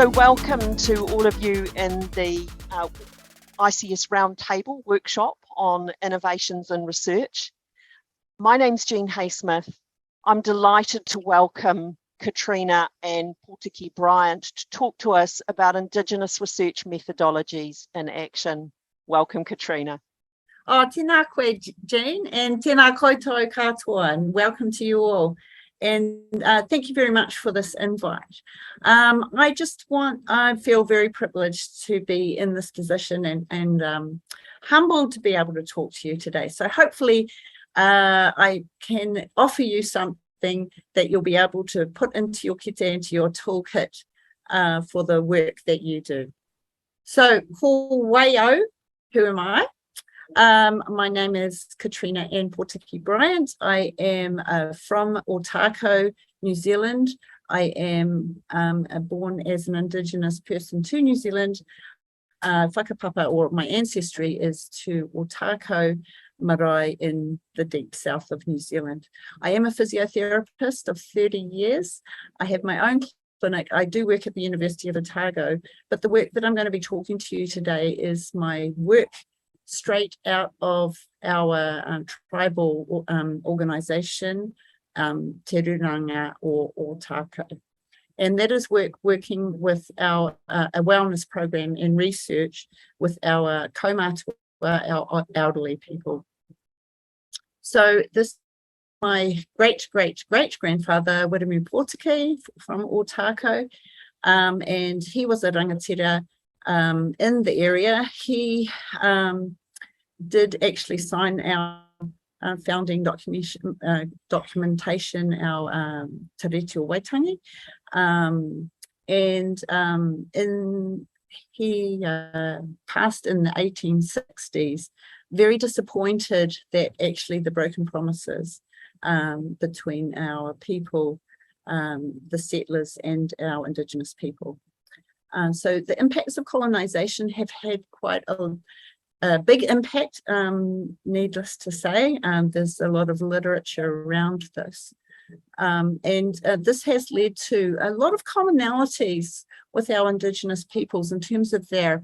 So welcome to all of you in the ICS Roundtable workshop on innovations in research. My name's Jean Haysmith. I'm delighted to welcome Katrina and Kaupapa Bryant to talk to us about Indigenous research methodologies in action. Welcome, Katrina. Oh, tēnā koe, Jean, and tēnā koutou katoa, and welcome to you all. And thank you very much for this invite. I feel very privileged to be in this position and humbled to be able to talk to you today. So hopefully I can offer you something that you'll be able to put into your kite, into your toolkit for the work that you do. So, ko waio, who am I? My name is Katrina Ann Kaupapa Bryant. I am from Otago, New Zealand. I am born as an Indigenous person to New Zealand. Whakapapa, or my ancestry, is to Otago marae in the deep south of New Zealand. I am a physiotherapist of 30 years. I have my own clinic. I do work at the University of Otago, but the work that I'm going to be talking to you today is my work straight out of our tribal organisation, Te Ruranga or Otago. And that is working with our a wellness program and research with our kaumātua, our elderly people. So this my great-great-great-grandfather, Wiremu Pōtiki from Otago, and he was a rangatira in the area. He did actually sign our founding documentation, our Te Reti o Waitangi, he passed in the 1860s, very disappointed that actually the broken promises between our people, the settlers, and our Indigenous people. So the impacts of colonization have had quite a big impact, needless to say. There's a lot of literature around this. And this has led to a lot of commonalities with our Indigenous peoples in terms of their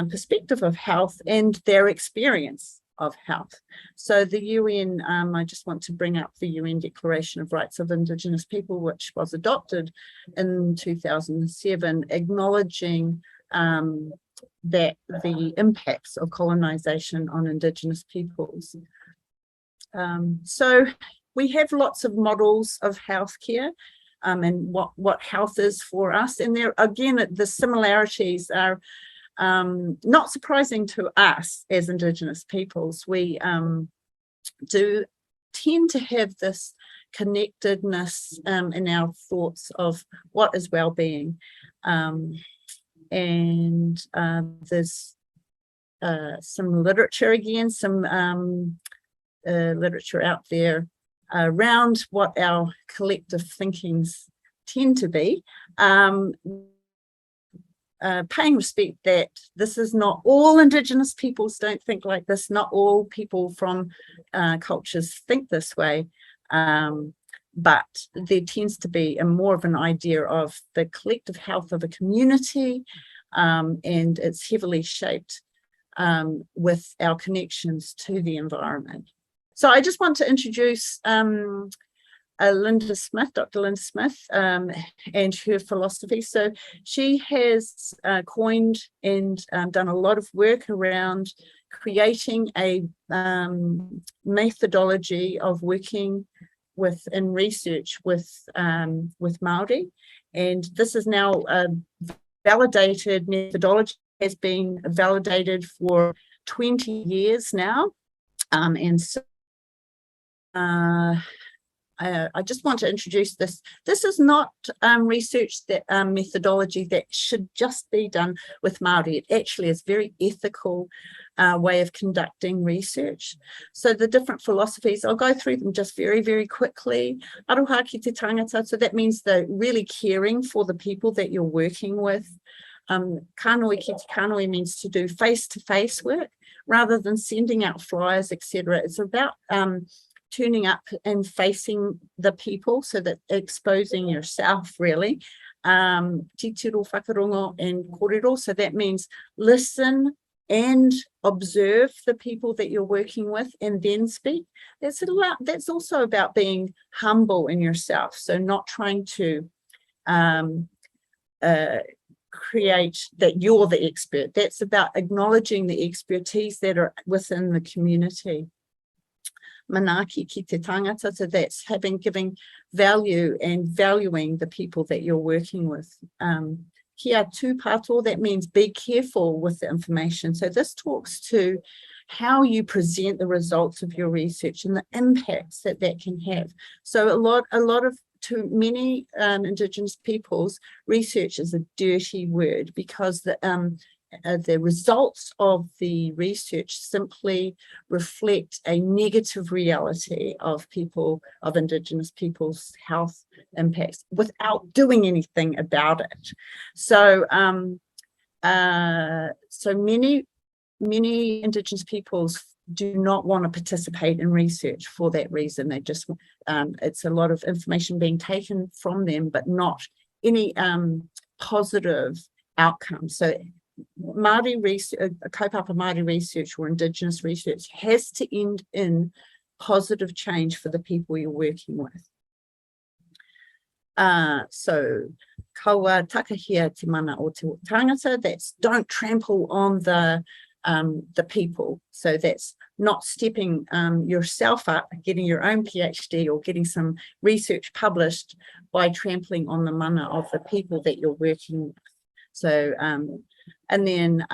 perspective of health and their experience of health. So the UN, I just want to bring up the UN Declaration of Rights of Indigenous People, which was adopted in 2007, acknowledging that the impacts of colonization on Indigenous peoples. So we have lots of models of healthcare and what health is for us. And there, again, the similarities are not surprising to us as Indigenous peoples. We do tend to have this connectedness in our thoughts of what is well-being. And there's some literature, again, some literature out there around what our collective thinkings tend to be. Paying respect that this is not all Indigenous peoples don't think like this, not all people from cultures think this way, but there tends to be more of an idea of the collective health of a community, and it's heavily shaped with our connections to the environment. So I just want to introduce Linda Smith, Dr. Linda Smith, and her philosophy. So she has coined and done a lot of work around creating a methodology of working in research with Māori, and this is now a validated methodology, has been validated for 20 years now, and so I just want to introduce this. This is not research that methodology that should just be done with Māori. It actually is very ethical way of conducting research. So the different philosophies, I'll go through them just very, very quickly. Aroha ki te tangata, so that means the really caring for the people that you're working with. Kānoi ki te kānoi means to do face-to-face work rather than sending out flyers, etc. It's about turning up and facing the people, so that exposing yourself really titiro, whakarongo, and kōrero. So that means listen and observe the people that you're working with and then speak. That's also about being humble in yourself. So not trying to create that you're the expert. That's about acknowledging the expertise that are within the community. Manaki ki te tangata, so that's giving value and valuing the people that you're working with. Kia tūpato, that means be careful with the information. So this talks to how you present the results of your research and the impacts that can have. So to many Indigenous peoples, research is a dirty word because the results of the research simply reflect a negative reality of Indigenous people's health impacts without doing anything about it. So, many Indigenous peoples do not want to participate in research for that reason. They just, it's a lot of information being taken from them, but not any positive outcomes. So Māori research, Kaupapa Māori research or Indigenous research has to end in positive change for the people you're working with. So kaua takahia te mana o te tangata, that's don't trample on the people. So that's not stepping yourself up, getting your own PhD or getting some research published by trampling on the mana of the people that you're working with. So, and then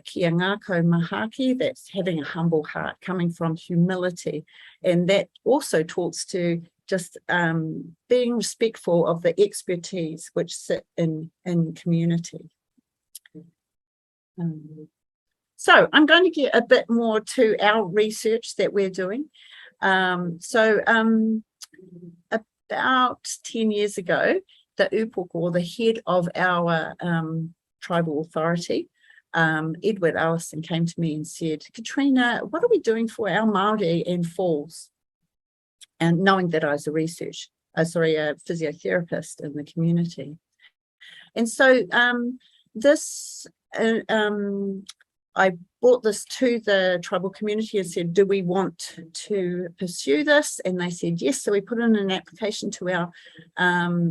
kia ngākau mahaki, that's having a humble heart, coming from humility. And that also talks to just being respectful of the expertise which sit in community. So I'm going to get a bit more to our research that we're doing. About 10 years ago, the upoko, or the head of our tribal authority, Edward Allison, came to me and said, Katrina, what are we doing for our Māori and falls? And knowing that I was a physiotherapist in the community. And so I brought this to the tribal community and said, do we want to pursue this? And they said yes. So we put in an application to our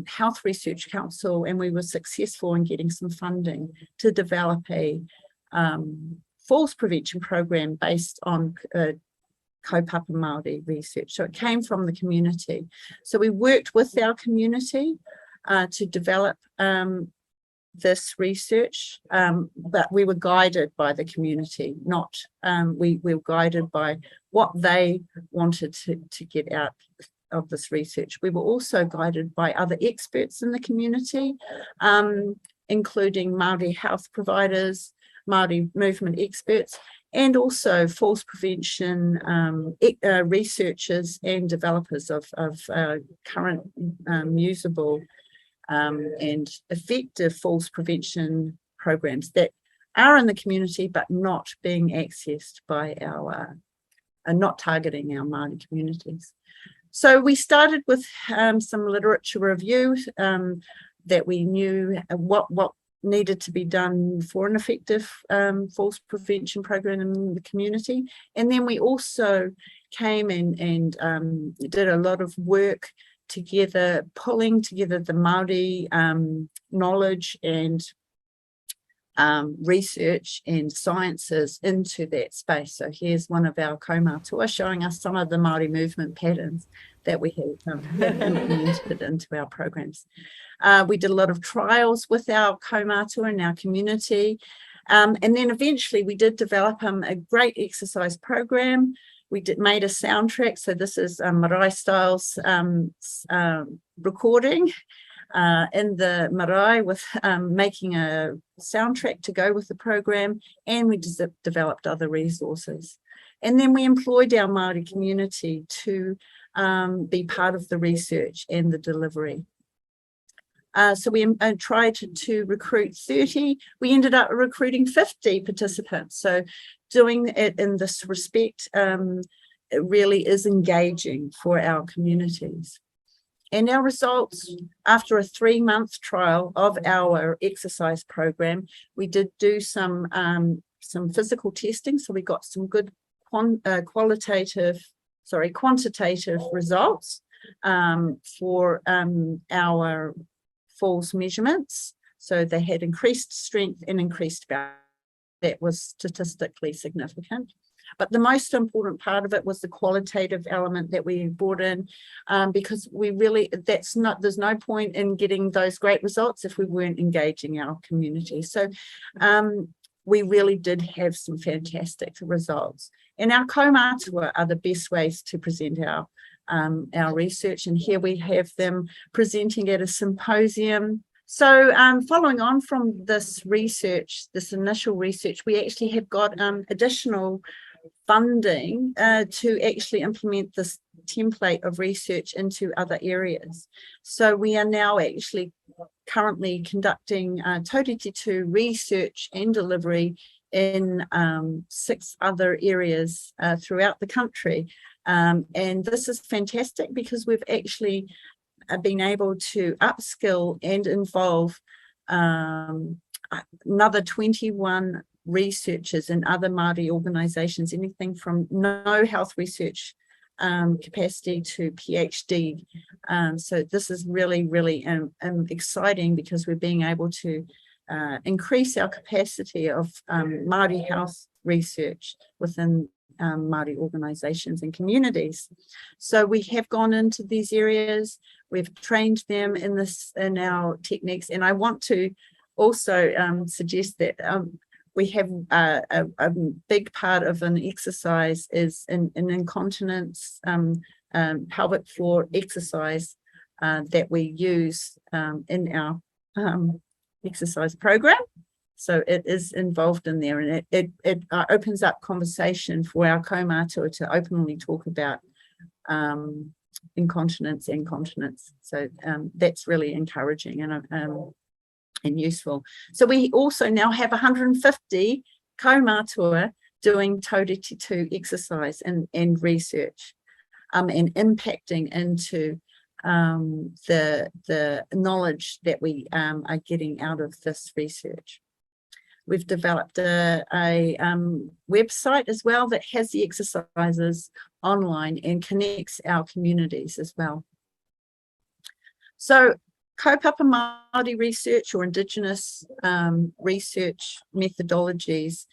Health Research Council, and we were successful in getting some funding to develop a falls prevention program based on Kaupapa Māori research. So it came from the community. So we worked with our community to develop this research, but we were guided by the community, not we were guided by what they wanted to get out of this research. We were also guided by other experts in the community, including Māori health providers, Māori movement experts, and also falls prevention researchers and developers of current usable and effective falls prevention programs that are in the community but not being accessed by not targeting our Māori communities. So we started with some literature review that we knew what needed to be done for an effective falls prevention program in the community. And then we also came and did a lot of work together, pulling together the Māori knowledge and research and sciences into that space. So here's one of our kaumātua showing us some of the Māori movement patterns that we have implemented into our programs. We did a lot of trials with our kaumātua in our community. And then eventually we did develop a great exercise program. We made a soundtrack. So this is marae styles recording in the marae with making a soundtrack to go with the program. And we developed other resources. And then we employed our Māori community to be part of the research and the delivery. So we tried to recruit 30. We ended up recruiting 50 participants. So doing it in this respect, it really is engaging for our communities. And our results, after a 3-month trial of our exercise program, we did do some physical testing. So we got some good quantitative results for our falls measurements. So they had increased strength and increased balance. That was statistically significant. But the most important part of it was the qualitative element that we brought in, because there's no point in getting those great results if we weren't engaging our community. So we really did have some fantastic results. And our kaumātua are the best ways to present our research. And here we have them presenting at a symposium. So following on from this research, this initial research, we actually have got additional funding to actually implement this template of research into other areas. So we are now actually currently conducting taurititu research and delivery in 6 other areas throughout the country. And this is fantastic because we've actually been able to upskill and involve another 21 researchers in other Māori organisations, anything from no health research capacity to PhD. So this is really, really exciting because we're being able to increase our capacity of Māori health research within Māori organisations and communities. So we have gone into these areas, we've trained them in our techniques, and I want to also suggest that we have a big part of an exercise is an incontinence pelvic floor exercise that we use in our exercise program. So it is involved in there, and it opens up conversation for our kaumātua to openly talk about incontinence and continence. So that's really encouraging and useful. So we also now have 150 kaumātua doing taurititu exercise and research and impacting into the knowledge that we are getting out of this research. We've developed a website as well that has the exercises online and connects our communities as well. So Kaupapa Māori research or Indigenous research methodologies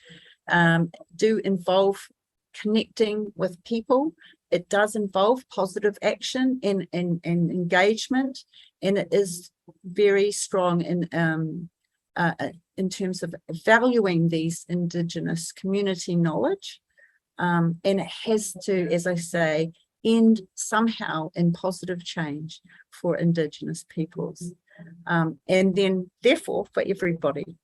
do involve connecting with people. It does involve positive action and engagement, and it is very strong in terms of valuing these Indigenous community knowledge. And it has to, as I say, end somehow in positive change for Indigenous peoples, and then therefore for everybody.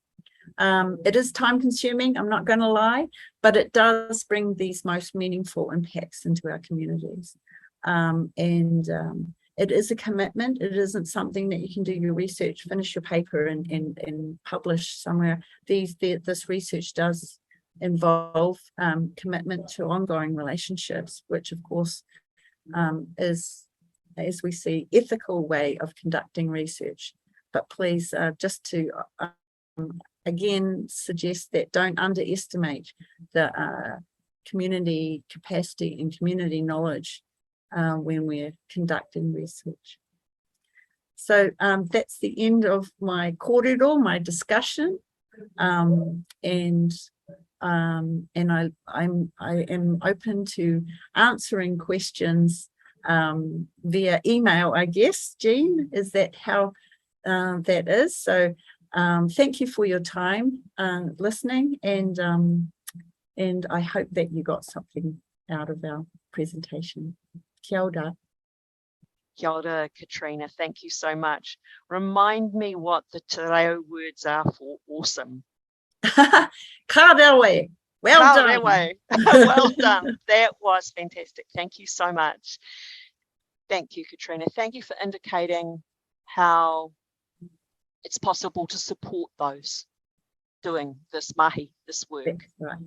It is time consuming, I'm not going to lie, but it does bring these most meaningful impacts into our communities. It is a commitment. It isn't something that you can do your research, finish your paper and publish somewhere. This research does involve commitment to ongoing relationships, which of course is, as we see, ethical way of conducting research. But please, just to again suggest that don't underestimate the community capacity and community knowledge when we're conducting research. So that's the end of my kōrero, my discussion, and I am open to answering questions via email, I guess. Jean, is that how that is? So thank you for your time listening, and I hope that you got something out of our presentation. Kia ora. Kia ora, Katrina. Thank you so much. Remind me what the te reo words are for awesome. Ka rewe. Well done. Well done. That was fantastic. Thank you so much. Thank you, Katrina. Thank you for indicating how it's possible to support those doing this mahi, this work, right.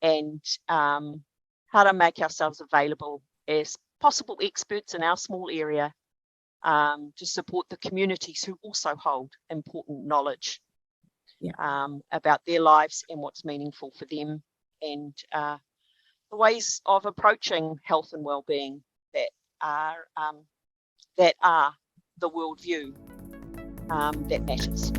And how to make ourselves available as possible experts in our small area to support the communities who also hold important knowledge about their lives and what's meaningful for them, and the ways of approaching health and well-being that are the worldview that matters.